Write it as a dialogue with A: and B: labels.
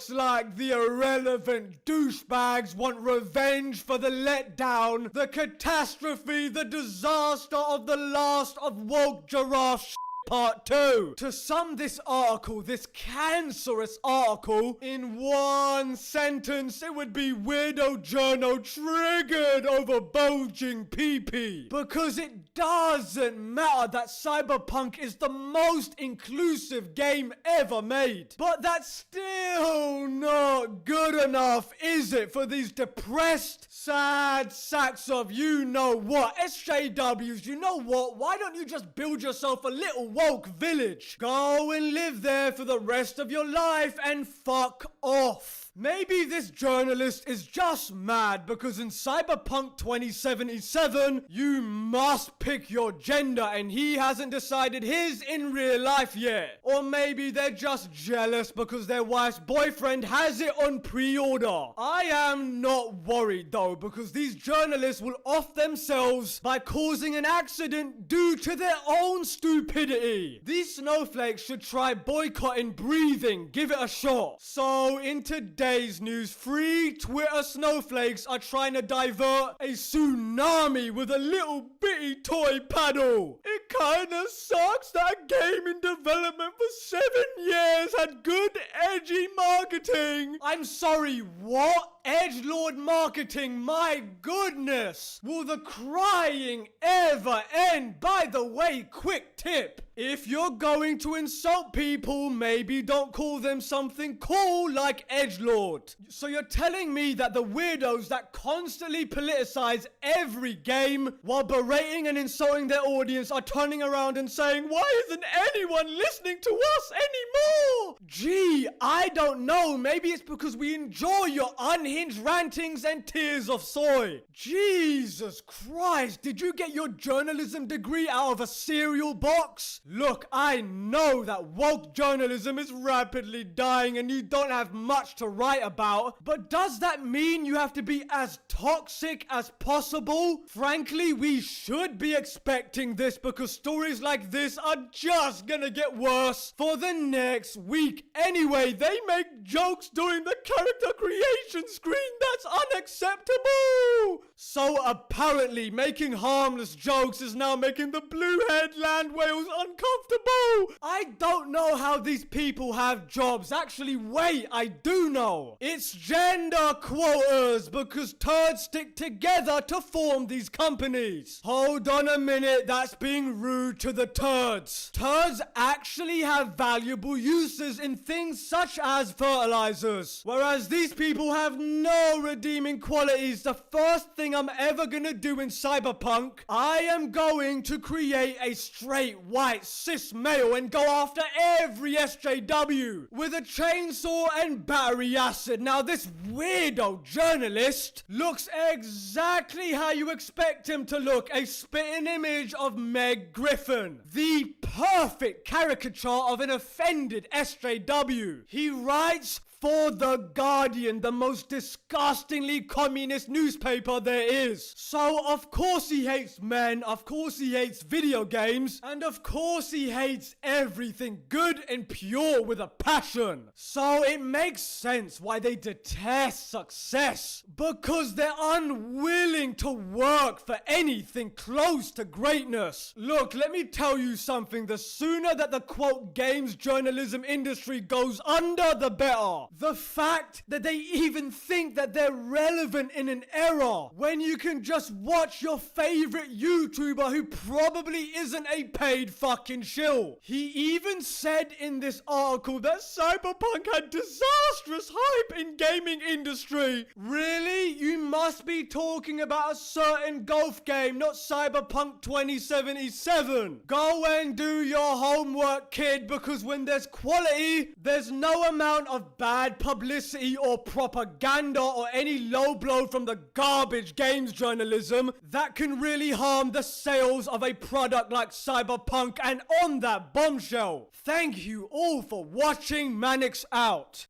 A: looks like the irrelevant douchebags want revenge for the letdown, the catastrophe, the disaster of the last of woke giraffe Part 2. To sum this article, this cancerous article, in one sentence, it would be Weirdo Journo triggered over bulging pee-pee. Because it doesn't matter that Cyberpunk is the most inclusive game ever made. But that's still not good enough, is it, for these depressed, sad sacks of you-know-what, SJWs, you know what, why don't you just build yourself a little woke village? Go and live there for the rest of your life and fuck off. Maybe this journalist is just mad because in Cyberpunk 2077, you must pick your gender and he hasn't decided his in real life yet. Or maybe they're just jealous because their wife's boyfriend has it on pre-order. I am not worried though, because these journalists will off themselves by causing an accident due to their own stupidity. These snowflakes should try boycotting breathing, give it a shot. So in today's news, 3 Twitter snowflakes are trying to divert a tsunami with a little bitty toy paddle. It kinda sucks that a game in development for 7 years had good edgy marketing. I'm sorry, what? Edgelord marketing, my goodness! Will the crying ever end? By the way, quick tip. If you're going to insult people, maybe don't call them something cool like edgelord. So you're telling me that the weirdos that constantly politicize every game while berating and insulting their audience are turning around and saying, why isn't anyone listening to us anymore? Gee, I don't know. Maybe it's because we enjoy your unhinged rantings and tears of soy. Jesus Christ, did you get your journalism degree out of a cereal box? Look, I know that woke journalism is rapidly dying and you don't have much to write about, but does that mean you have to be as toxic as possible? Frankly, we should be expecting this because stories like this are just gonna get worse for the next week. Anyway, they make jokes during the character creation screen. That's unacceptable! So apparently, making harmless jokes is now making the blue-haired land whales uncomfortable. I don't know how these people have jobs. Actually, wait, I do know. It's gender quotas because turds stick together to form these companies. Hold on a minute, that's being rude to the turds. Turds actually have valuable uses in things such as fertilizers, whereas these people have no redeeming qualities. The first thing I'm ever gonna do in Cyberpunk, I am going to create a straight white cis male and go after every SJW with a chainsaw and battery acid. Now this weirdo journalist looks exactly how you expect him to look, a spitting image of Meg Griffin, the perfect caricature of an offended SJW. He writes for The Guardian, the most disgustingly communist newspaper there is. So of course he hates men, of course he hates video games, and of course he hates everything good and pure with a passion. So it makes sense why they detest success, because they're unwilling to work for anything close to greatness. Look, let me tell you something. The sooner that the quote games journalism industry goes under, the better. The fact that they even think that they're relevant in an era when you can just watch your favorite YouTuber who probably isn't a paid fucking shill. He even said in this article that Cyberpunk had disastrous hype in gaming industry. Really? You must be talking about a certain golf game, not Cyberpunk 2077. Go and do your homework, kid, because when there's quality, there's no amount of bad publicity or propaganda or any low blow from the garbage games journalism that can really harm the sales of a product like Cyberpunk. And on that bombshell, thank you all for watching. Manix out.